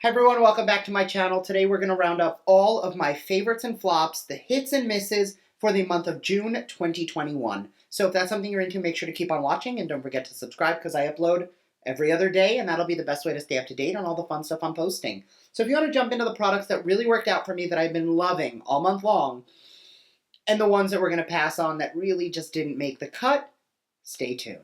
Hi everyone, welcome back to my channel. Today we're going to round up all of my favorites and flops, the hits and misses for the month of June 2021. So if that's something you're into, make sure to keep on watching and don't forget to subscribe because I upload every other day and that'll be the best way to stay up to date on all the fun stuff I'm posting. So if you want to jump into the products that really worked out for me that I've been loving all month long and the ones that we're going to pass on that really just didn't make the cut, stay tuned.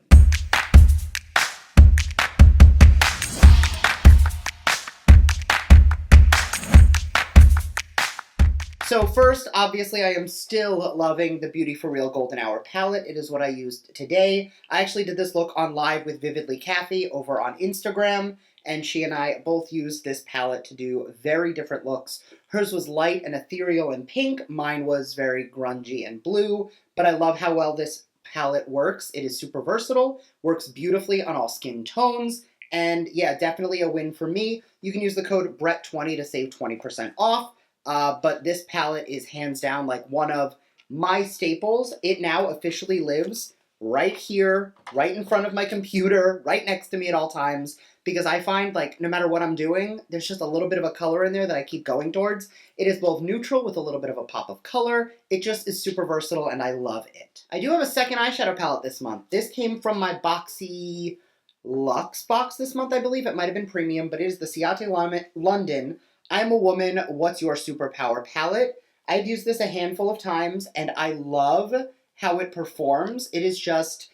So first, obviously, I am still loving the Beauty For Real Golden Hour palette. It is what I used today. I actually did this look on live with Vividly Kathy over on Instagram, and she and I both used this palette to do very different looks. Hers was light and ethereal and pink. Mine was very grungy and blue, but I love how well this palette works. It is super versatile, works beautifully on all skin tones, and yeah, definitely a win for me. You can use the code BRETT20 to save 20% off. But this palette is hands down like one of my staples. It now officially lives right here, right in front of my computer, right next to me at all times, because I find like no matter what I'm doing, there's just a little bit of a color in there that I keep going towards. It is both neutral with a little bit of a pop of color. It just is super versatile and I love it. I do have a second eyeshadow palette this month. This came from my Boxy Luxe box this month, I believe. It might have been premium, but it is the Ciate London I'm a Woman, What's Your Superpower palette. I've used this a handful of times, and I love how it performs. It is just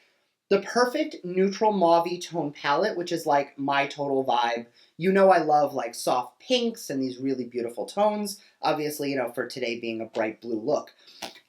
the perfect neutral mauve-y tone palette, which is like my total vibe. You know I love like soft pinks and these really beautiful tones. Obviously, you know, for today being a bright blue look.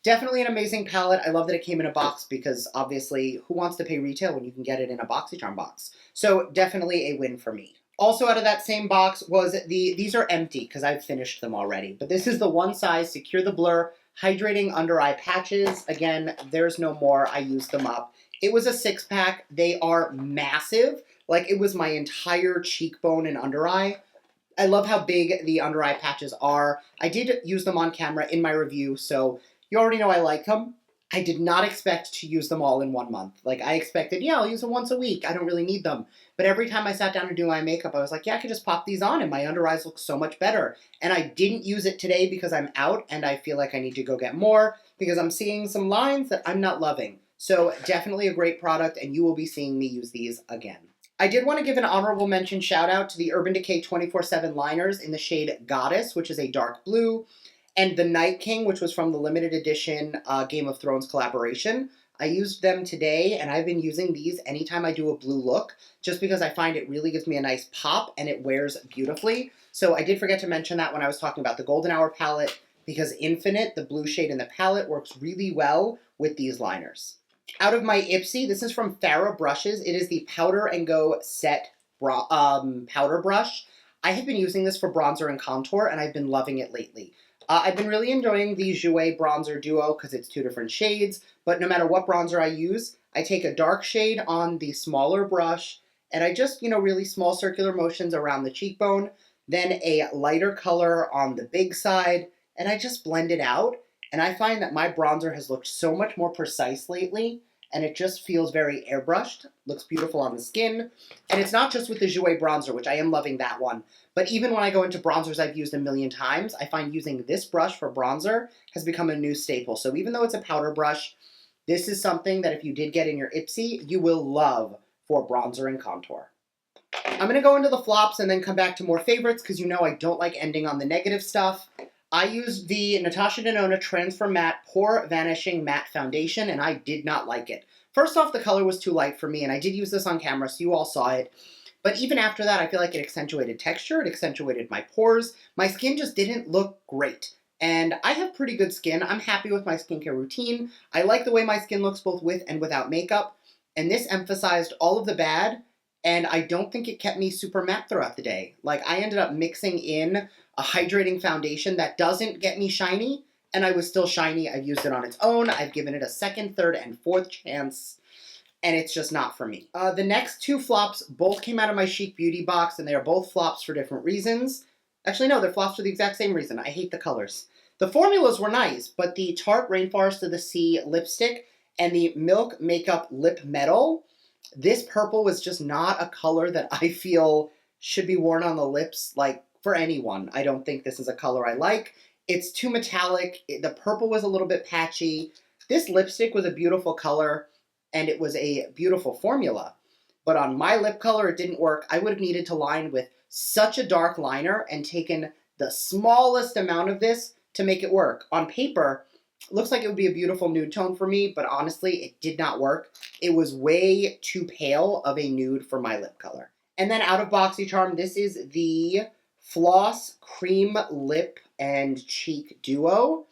Definitely an amazing palette. I love that it came in a box because obviously who wants to pay retail when you can get it in a BoxyCharm box? So definitely a win for me. Also out of that same box was these are empty because I've finished them already, but this is the One Size Secure the Blur Hydrating Under Eye Patches. Again, there's no more. I used them up. It was a 6-pack. They are massive. Like it was my entire cheekbone and under eye. I love how big the under eye patches are. I did use them on camera in my review, so you already know I like them. I did not expect to use them all in 1 month. Like, I expected, yeah, I'll use them once a week. I don't really need them. But every time I sat down to do my makeup, I was like, yeah, I could just pop these on and my under eyes look so much better. And I didn't use it today because I'm out and I feel like I need to go get more because I'm seeing some lines that I'm not loving. So definitely a great product and you will be seeing me use these again. I did want to give an honorable mention shout out to the Urban Decay 24/7 liners in the shade Goddess, which is a dark blue, and the Night King, which was from the limited edition Game of Thrones collaboration. I used them today, and I've been using these anytime I do a blue look, just because I find it really gives me a nice pop, and it wears beautifully. So I did forget to mention that when I was talking about the Golden Hour palette, because Infinite, the blue shade in the palette, works really well with these liners. Out of my Ipsy, this is from Farrah Brushes. It is the Powder and Go Set powder brush. I have been using this for bronzer and contour, and I've been loving it lately. I've been really enjoying the Jouer Bronzer Duo because it's 2 different shades, but no matter what bronzer I use, I take a dark shade on the smaller brush, and I just, really small circular motions around the cheekbone, then a lighter color on the big side, and I just blend it out, and I find that my bronzer has looked so much more precise lately, and it just feels very airbrushed, looks beautiful on the skin, and it's not just with the Jouer bronzer, which I am loving that one, but even when I go into bronzers I've used a million times, I find using this brush for bronzer has become a new staple. So even though it's a powder brush, this is something that if you did get in your Ipsy, you will love for bronzer and contour. I'm going to go into the flops and then come back to more favorites because you know I don't like ending on the negative stuff. I used the Natasha Denona Transfer Matte Pore Vanishing Matte Foundation, and I did not like it. First off, the color was too light for me, and I did use this on camera, so you all saw it. But even after that, I feel like it accentuated texture, it accentuated my pores. My skin just didn't look great. And I have pretty good skin. I'm happy with my skincare routine. I like the way my skin looks both with and without makeup. And this emphasized all of the bad, and I don't think it kept me super matte throughout the day. Like, I ended up mixing in a hydrating foundation that doesn't get me shiny, and I was still shiny. I've used it on its own. I've given it a second, third, and fourth chance, and it's just not for me. The next 2 flops both came out of my Chic Beauty box, and they are both flops for different reasons. Actually, no, they're flops for the exact same reason. I hate the colors. The formulas were nice, but the Tarte Rainforest of the Sea lipstick and the Milk Makeup Lip Metal, this purple was just not a color that I feel should be worn on the lips, like, for anyone. I don't think this is a color I like. It's too metallic. The purple was a little bit patchy. This lipstick was a beautiful color, and it was a beautiful formula. But on my lip color, it didn't work. I would have needed to line with such a dark liner and taken the smallest amount of this to make it work. On paper, it looks like it would be a beautiful nude tone for me, but honestly, it did not work. It was way too pale of a nude for my lip color. And then out of BoxyCharm, this is the Floss Cream Lip and Cheek Duo.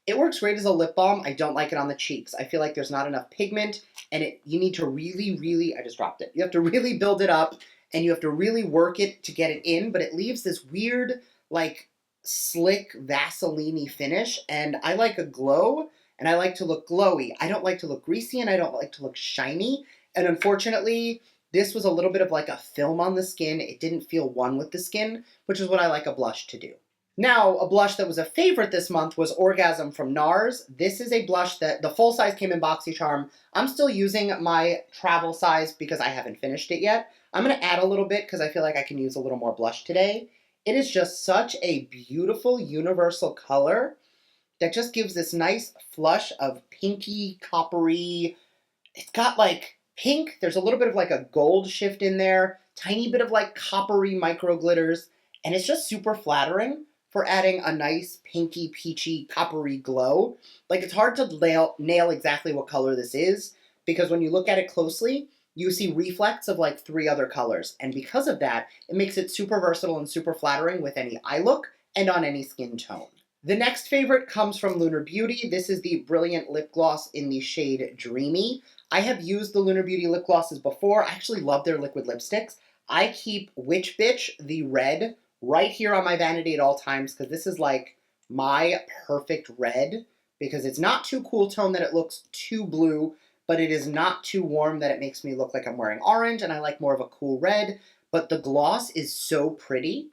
It works great as a lip balm. I don't like it on the cheeks. I feel like there's not enough pigment, and you need to really, I just dropped it. You have to really build it up, and you have to really work it to get it in, but it leaves this weird, like, slick, Vaseline-y finish, and I like a glow, and I like to look glowy. I don't like to look greasy, and I don't like to look shiny, and unfortunately, this was a little bit of like a film on the skin. It didn't feel one with the skin, which is what I like a blush to do. Now, a blush that was a favorite this month was Orgasm from NARS. This is a blush that the full size came in BoxyCharm. I'm still using my travel size because I haven't finished it yet. I'm going to add a little bit because I feel like I can use a little more blush today. It is just such a beautiful universal color that just gives this nice flush of pinky, coppery. It's got like pink. There's a little bit of like a gold shift in there. Tiny bit of like coppery micro glitters. And it's just super flattering for adding a nice pinky, peachy, coppery glow. Like, it's hard to nail exactly what color this is, because when you look at it closely, you see reflects of like 3 other colors. And because of that, it makes it super versatile and super flattering with any eye look and on any skin tone. The next favorite comes from Lunar Beauty. This is the Brilliant Lip Gloss in the shade Dreamy. I have used the Lunar Beauty lip glosses before. I actually love their liquid lipsticks. I keep Witch Bitch, the red, right here on my vanity at all times, because this is like my perfect red, because it's not too cool tone that it looks too blue, but it is not too warm that it makes me look like I'm wearing orange, and I like more of a cool red, but the gloss is so pretty.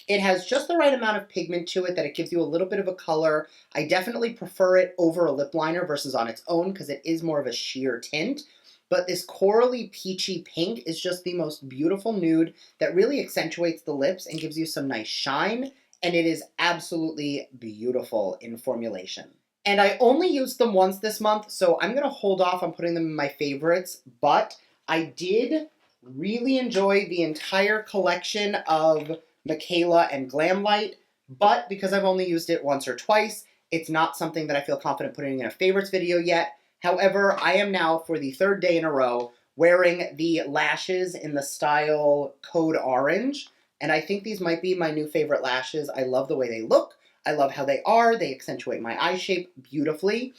It has just the right amount of pigment to it that it gives you a little bit of a color. I definitely prefer it over a lip liner versus on its own because it is more of a sheer tint. But this corally peachy pink is just the most beautiful nude that really accentuates the lips and gives you some nice shine. And it is absolutely beautiful in formulation. And I only used them once this month, so I'm going to hold off on putting them in my favorites. But I did really enjoy the entire collection of Michaela and Glam Light. But because I've only used it once or twice, it's not something that I feel confident putting in a favorites video yet. However, I am now, for the 3rd day in a row, wearing the lashes in the style Code Orange. And I think these might be my new favorite lashes. I love the way they look. I love how they are. They accentuate my eye shape beautifully.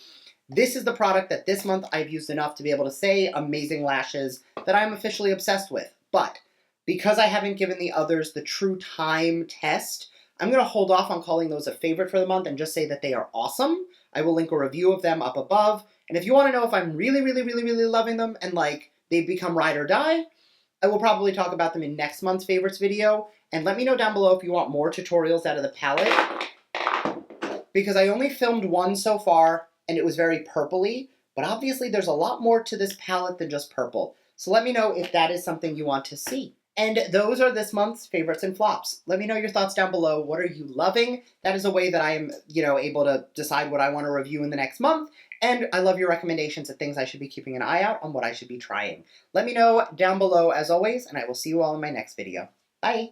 This is the product that this month I've used enough to be able to say amazing lashes that I'm officially obsessed with. But because I haven't given the others the true time test, I'm going to hold off on calling those a favorite for the month and just say that they are awesome. I will link a review of them up above. And if you want to know if I'm really loving them and like they've become ride or die, I will probably talk about them in next month's favorites video. And let me know down below if you want more tutorials out of the palette, because I only filmed one so far and it was very purpley, but obviously there's a lot more to this palette than just purple. So let me know if that is something you want to see. And those are this month's favorites and flops. Let me know your thoughts down below. What are you loving? That is a way that I am, able to decide what I want to review in the next month. And I love your recommendations of things I should be keeping an eye out on, what I should be trying. Let me know down below as always, and I will see you all in my next video. Bye!